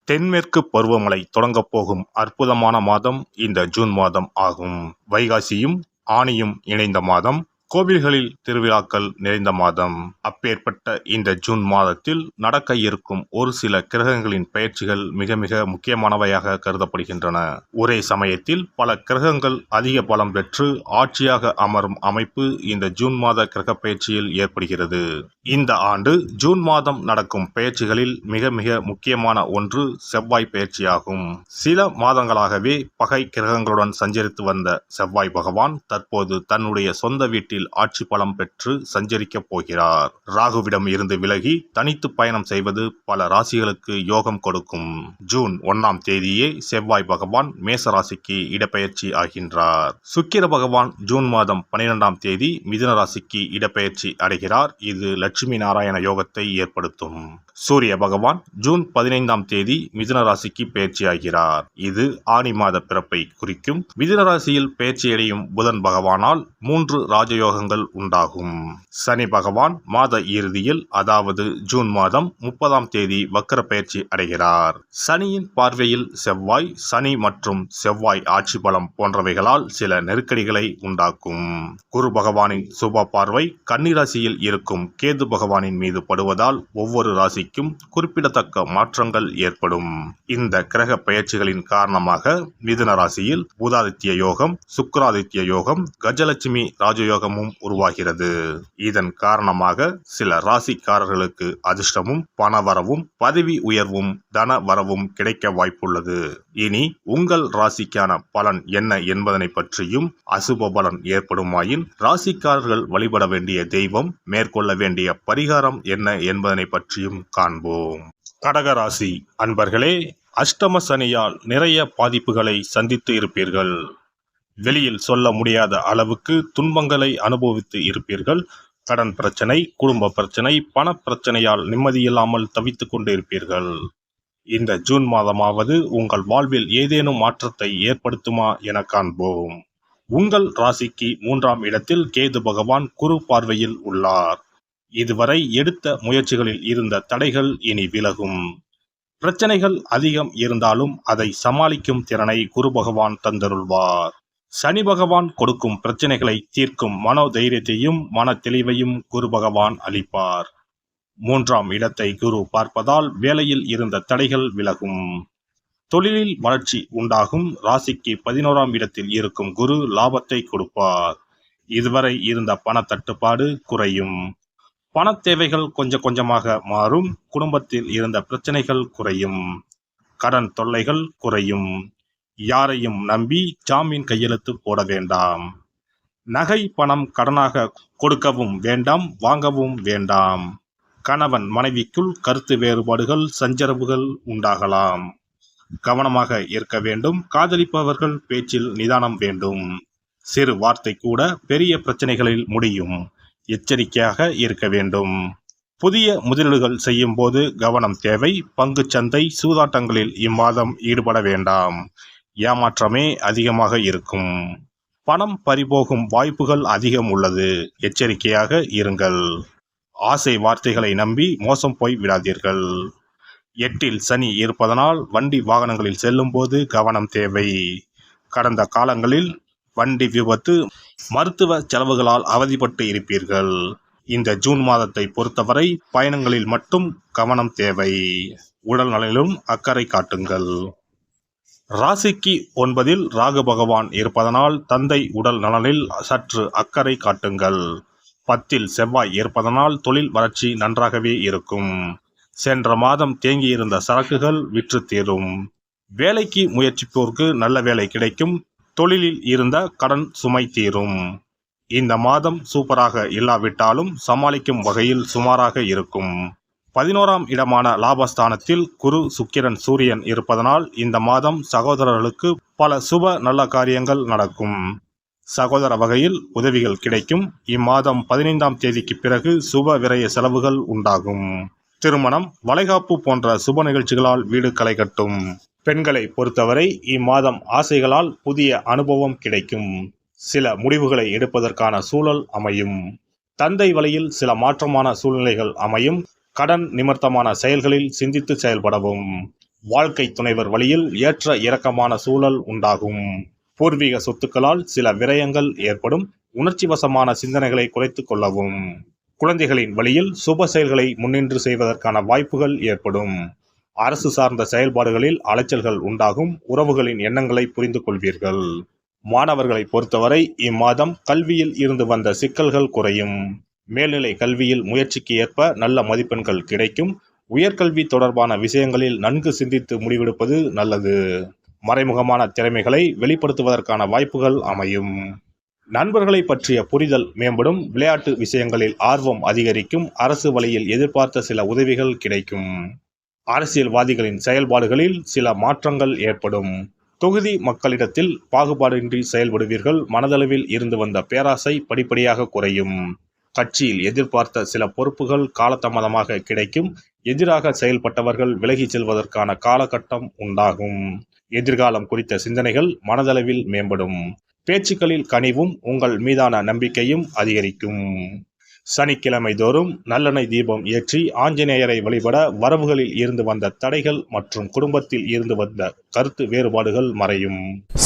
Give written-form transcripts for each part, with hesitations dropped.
தென்மேற்கு பருவமழை தொடங்கப் போகும் அற்புதமான மாதம் இந்த ஜூன் மாதம் ஆகும். வைகாசியும் ஆனியும் இணைந்த மாதம், கோவில்களில் திருவிழாக்கள் நிறைந்த மாதம். அப்பேற்பட்ட இந்த ஜூன் மாதத்தில் நடக்க இருக்கும் ஒரு சில கிரகங்களின் பெயர்ச்சிகள் மிக மிக முக்கியமானவையாக கருதப்படுகின்றன. ஒரே சமயத்தில் பல கிரகங்கள் அதிக பலம் பெற்று ஆட்சியாக அமரும் அமைப்பு இந்த ஜூன் மாத கிரக பெயர்ச்சியில் ஏற்படுகிறது. இந்த ஆண்டு ஜூன் மாதம் நடக்கும் பெயர்ச்சிகளில் மிக மிக முக்கியமான ஒன்று செவ்வாய் பெயர்ச்சியாகும். சில மாதங்களாகவே பகை கிரகங்களுடன் சஞ்சரித்து வந்த செவ்வாய் பகவான் தற்போது தன்னுடைய சொந்த வீட்டில் ஆட்சி பலம் பெற்று சஞ்சரிக்கப் போகிறார். ராகுவிடம் இருந்து விலகி தனித்து பயணம் செய்வது பல ராசிகளுக்கு யோகம் கொடுக்கும். ஜூன் 1ஆம் தேதியே செவ்வாய் பகவான் மேச ராசிக்கு இடப்பெயர்ச்சி ஆகின்றார். சுக்கிர பகவான் ஜூன் மாதம் 12ஆம் தேதி மிதுன ராசிக்கு இடப்பெயர்ச்சி அடைகிறார். இது லட்சுமி நாராயண யோகத்தை ஏற்படுத்தும். சூரிய பகவான் ஜூன் 15ஆம் தேதி மிதுன ராசிக்கு பெயர்ச்சியாகிறார். இது ஆனி மாத பிறப்பை குறிக்கும். மிதுன ராசியில் பெயர்ச்சியடையும் புதன் பகவானால் 3 ராஜயோகங்கள் உண்டாகும். சனி பகவான் மாத இறுதியில், அதாவது ஜூன் மாதம் 30ஆம் தேதி வக்கர பெயர்ச்சி அடைகிறார். சனியின் பார்வையில் செவ்வாய், சனி மற்றும் செவ்வாய் ஆட்சி பலம் போன்றவைகளால் சில நெருக்கடிகளை உண்டாக்கும். குரு பகவானின் சுப பார்வை கன்னி ராசியில் இருக்கும் கேது பகவானின் மீது படுவதால் ஒவ்வொரு ராசிக்கும் குறிப்பிடத்தக்க மாற்றங்கள் ஏற்படும். இந்த கிரக பெயர்ச்சிகளின் காரணமாக மிதுன ராசியில் புதாதித்ய யோகம், சுக்கிராதித்ய யோகம், கஜலட்சுமி ராஜயோகமும் உருவாகிறது. இதன் காரணமாக சில ராசிக்காரர்களுக்கு அதிர்ஷ்டமும் பணவரவும் பதவி உயர்வும் தன வரவும் கிடைக்க வாய்ப்புள்ளது. இனி உங்கள் ராசிக்கான பலன் என்ன என்பதனை பற்றியும், அசுப பலன் ஏற்படுமாயின் ராசிக்காரர்கள் வழிபட வேண்டிய தெய்வம், மேற்கொள்ள வேண்டிய பரிகாரம் என்ன என்பதனை பற்றியும் காண்போம். கடகராசி அன்பர்களே, அஷ்டம சனியால் நிறைய பாதிப்புகளை சந்தித்து இருப்பீர்கள். வெளியில் சொல்ல முடியாத அளவுக்கு துன்பங்களை அனுபவித்து இருப்பீர்கள். கடன் பிரச்சனை, குடும்ப பிரச்சனை, பண பிரச்சனையால் நிம்மதியில்லாமல் தவித்துக் கொண்டு இருப்பீர்கள். இந்த ஜூன் மாதமாவது உங்கள் வாழ்வில் ஏதேனும் மாற்றத்தை ஏற்படுத்துமா என காண்போம். உங்கள் ராசிக்கு 3ஆம் இடத்தில் கேது பகவான் குரு பார்வையில் உள்ளார். இதுவரை எடுத்த முயற்சிகளில் இருந்த தடைகள் இனி விலகும். பிரச்சனைகள் அதிகம் இருந்தாலும் அதை சமாளிக்கும் திறனை குரு பகவான் தந்தருள்வார். சனி பகவான் கொடுக்கும் பிரச்சனைகளை தீர்க்கும் மனோதைரியத்தையும் மன தெளிவையும் குரு பகவான் அளிப்பார். 3ஆம் இடத்தை குரு பார்ப்பதால் வேலையில் இருந்த தடைகள் விலகும். தொழிலில் வளர்ச்சி உண்டாகும். ராசிக்கு 11ஆம் இடத்தில் இருக்கும் குரு லாபத்தை கொடுப்பார். இதுவரை இருந்த பண தட்டுப்பாடு குறையும். பண தேவைகள் கொஞ்சம் கொஞ்சமாக மாறும். குடும்பத்தில் இருந்த பிரச்சனைகள் குறையும். கடன் தொல்லைகள் குறையும். யாரையும் நம்பி ஜாமீன் கையெழுத்து போட வேண்டாம். நகை பணம் கடனாக கொடுக்கவும் வேண்டாம், வாங்கவும் வேண்டாம். கணவன் மனைவிக்குள் கருத்து வேறுபாடுகள், சஞ்சரவுகள் உண்டாகலாம். கவனமாக இருக்க வேண்டும். காதலிப்பவர்கள் பேச்சில் நிதானம் வேண்டும். சிறு வார்த்தை கூட பெரிய பிரச்சனைகளில் முடியும். எச்சரிக்கையாக இருக்க வேண்டும். புதிய முதலீடுகள் செய்யும் போது கவனம் தேவை. பங்கு சந்தை, சூதாட்டங்களில் இம்மாதம் ஈடுபட வேண்டாம். ஏமாற்றமே அதிகமாக இருக்கும். பணம் பறிபோகும் வாய்ப்புகள் அதிகம் உள்ளது. எச்சரிக்கையாக இருங்கள். ஆசை வார்த்தைகளை நம்பி மோசம் போய் விடாதீர்கள். 8இல் சனி இருப்பதனால் வண்டி வாகனங்களில் செல்லும் போது கவனம் தேவை. கடந்த காலங்களில் வண்டி விபத்து, மருத்துவ செலவுகளால் அவதிப்பட்டு இருப்பீர்கள். இந்த ஜூன் மாதத்தை பொறுத்தவரை பயணங்களில் மட்டும் கவனம் தேவை. உடல் நலனிலும் அக்கறை காட்டுங்கள். ராசிக்கு 9இல் ராகு பகவான் இருப்பதனால் தந்தை உடல் நலனில் சற்று அக்கறை காட்டுங்கள். 10இல் செவ்வாய் இருப்பதனால் தொழில் வளர்ச்சி நன்றாகவே இருக்கும். சென்ற மாதம் தேங்கியிருந்த சரக்குகள் விற்று தீரும். வேலைக்கு முயற்சிப்போருக்கு நல்ல வேலை கிடைக்கும். தொழிலில் இருந்த கடன் சுமை தீரும். இந்த மாதம் சூப்பராக இல்லாவிட்டாலும் சமாளிக்கும் வகையில் சுமாராக இருக்கும். 11ஆம் இடமான லாபஸ்தானத்தில் குரு, சுக்கிரன், சூரியன் இருப்பதனால் இந்த மாதம் சகோதரர்களுக்கு பல சுப நல்ல காரியங்கள் நடக்கும். சகோதர வகையில் உதவிகள் கிடைக்கும். இம்மாதம் 15ஆம் தேதிக்கு பிறகு சுப விரய செலவுகள் உண்டாகும். திருமணம், வளைகாப்பு போன்ற சுப நிகழ்ச்சிகளால் வீடு களை கட்டும். பெண்களை பொறுத்தவரை இம்மாதம் ஆசைகளால் புதிய அனுபவம் கிடைக்கும். சில முடிவுகளை எடுப்பதற்கான சூழல் அமையும். தந்தை வழியில் சில மாற்றமான சூழ்நிலைகள் அமையும். கடன் நிமித்தமான செயல்களில் சிந்தித்து செயல்படவும். வாழ்க்கை துணைவர் வழியில் ஏற்ற இறக்கமான சூழல் உண்டாகும். பூர்வீக சொத்துக்களால் சில விரயங்கள் ஏற்படும். உணர்ச்சி வசமான சிந்தனைகளை குறைத்துக் கொள்ளவும். குழந்தைகளின் வழியில் சுப செயல்களை முன்னின்று செய்வதற்கான வாய்ப்புகள் ஏற்படும். அரசு சார்ந்த செயல்பாடுகளில் அலைச்சல்கள் உண்டாகும். உறவுகளின் எண்ணங்களை புரிந்து கொள்வீர்கள். மாணவர்களை பொறுத்தவரை இம்மாதம் கல்வியில் இருந்து வந்த சிக்கல்கள் குறையும். மேல்நிலை கல்வியில் முயற்சிக்கு ஏற்ப நல்ல மதிப்பெண்கள் கிடைக்கும். உயர்கல்வி தொடர்பான விஷயங்களில் நன்கு சிந்தித்து முடிவெடுப்பது நல்லது. மறைமுகமான திறமைகளை வெளிப்படுத்துவதற்கான வாய்ப்புகள் அமையும். நண்பர்களை பற்றிய புரிதல் மேம்படும். விளையாட்டு விஷயங்களில் ஆர்வம் அதிகரிக்கும். அரசு வழியில் எதிர்பார்த்த சில உதவிகள் கிடைக்கும். அரசியல்வாதிகளின் செயல்பாடுகளில் சில மாற்றங்கள் ஏற்படும். தொகுதி மக்களிடத்தில் பாகுபாடின்றி செயல்படுவீர்கள். மனதளவில் இருந்து வந்த பேராசை படிப்படியாக குறையும். கட்சியில் எதிர்பார்த்த சில பொறுப்புகள் காலதாமதமாக கிடைக்கும். எதிராக செயல்பட்டவர்கள் விலகிச் செல்வதற்கான காலகட்டம் உண்டாகும். எதிர்காலம் குறித்த சிந்தனைகள் மனதளவில் மேம்படும். பேச்சுக்களில் கனிவும் உங்கள் மீதான நம்பிக்கையும் அதிகரிக்கும். சனிக்கிழமை தோறும் நல்லெண்ணெய் தீபம் ஏற்றி ஆஞ்சநேயரை வழிபட வரவுகளில் இருந்து வந்த தடைகள் மற்றும் குடும்பத்தில் இருந்து வந்த கருத்து வேறுபாடுகள் மறையும்.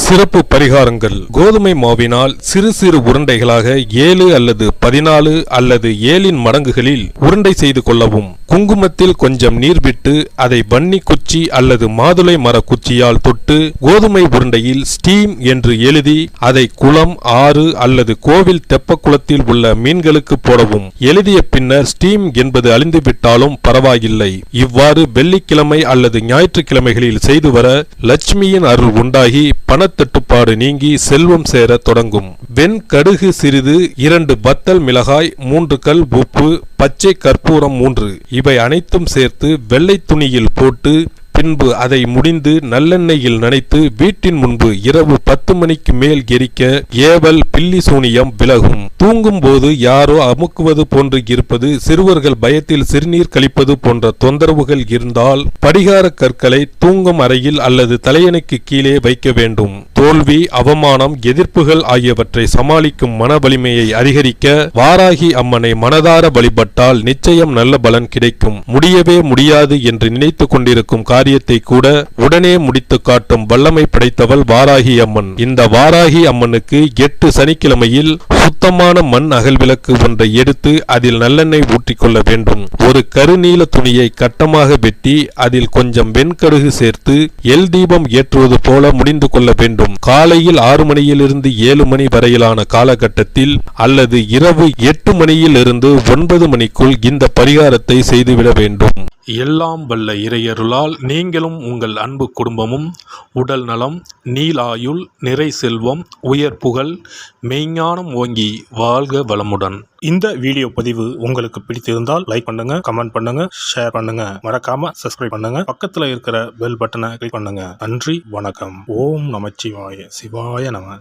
சிறப்பு பரிகாரங்கள். கோதுமை மாவினால் சிறு சிறு உருண்டைகளாக 7 அல்லது 14 அல்லது 7 மடங்குகளில் உருண்டை செய்து கொள்ளவும். குங்குமத்தில் கொஞ்சம் நீர் விட்டு அதை வன்னி குச்சி அல்லது மாதுளை மர குச்சியால் தொட்டு கோதுமை உருண்டையில் ஸ்டீம் என்று எழுதி அதை குளம், ஆறு அல்லது கோவில் தெப்பக்குளத்தில் உள்ள மீன்களுக்கு போடவும். எழுதிய பின்னர் ஸ்டீம் என்பது அழிந்துவிட்டாலும் பரவாயில்லை. இவ்வாறு வெள்ளிக்கிழமை அல்லது ஞாயிற்றுக்கிழமைகளில் செய்து வர லட்சுமியின் அருள் உண்டாகி பணத்தட்டுப்பாடு நீங்கி செல்வம் சேர தொடங்கும். வெண்கடுகு சிறிது, 2 வத்தல் மிளகாய், 3 கல் உப்பு, பச்சை கற்பூரம் 3 இவை அனைத்தும் சேர்த்து வெள்ளை துணியில் போட்டு பின்பு அதை முடிந்து நல்லெண்ணெயில் நனைத்து வீட்டின் முன்பு இரவு 10 மணிக்கு மேல் எரிக்க ஏவல், பில்லி சூனியம் விலகும். தூங்கும் போது யாரோ அமுக்குவது போன்று இருப்பது, சிறுவர்கள் பயத்தில் சிறுநீர் கழிப்பது போன்ற தொந்தரவுகள் இருந்தால் படிகார கற்களை தூங்கும் அறையில் அல்லது தலையணைக்கு கீழே வைக்க வேண்டும். தோல்வி, அவமானம், எதிர்ப்புகள் ஆகியவற்றை சமாளிக்கும் மன வலிமையை அதிகரிக்க வாராகி அம்மனை மனதார வழிபட்டால் நிச்சயம் நல்ல பலன் கிடைக்கும். முடியவே முடியாது என்று நினைத்து கொண்டிருக்கும் காரியத்தை கூட உடனே முடித்து காட்டும் வல்லமை படைத்தவள் வாராகி அம்மன். இந்த வாராகி அம்மனுக்கு 8 சனிக்கிழமையில் சுத்தமான மண் அகல் விளக்கு ஒன்றை எடுத்து அதில் நல்லெண்ணெய் ஊற்றிக்கொள்ள வேண்டும். ஒரு கருநீல துணியை கட்டமாக வெட்டி அதில் கொஞ்சம் வெண்கடுகு சேர்த்து எல் தீபம் ஏற்றுவது போல முடிந்து கொள்ள வேண்டும். காலையில் 6 மணியிலிருந்து 7 மணி வரையிலான காலகட்டத்தில் அல்லது இரவு 8 மணியிலிருந்து 9 மணிக்குள் இந்த பரிகாரத்தை செய்துவிட வேண்டும். எல்லாம் வல்ல இறையருளால் நீங்களும் உங்கள் அன்பு குடும்பமும் உடல் நலம், நீலாயுள், நிறை செல்வம், உயர் புகழ், மெய்ஞானம் ஓங்கி வாழ்க வளமுடன். இந்த வீடியோ பதிவு உங்களுக்கு பிடித்திருந்தால் லைக் பண்ணுங்க, கமெண்ட் பண்ணுங்க, ஷேர் பண்ணுங்க. மறக்காம சப்ஸ்கிரைப் பண்ணுங்க. பக்கத்துல இருக்கிற பெல் பட்டனை கிளிக் பண்ணுங்க. நன்றி, வணக்கம். ஓம் நமச்சிவாய. சிவாய நம.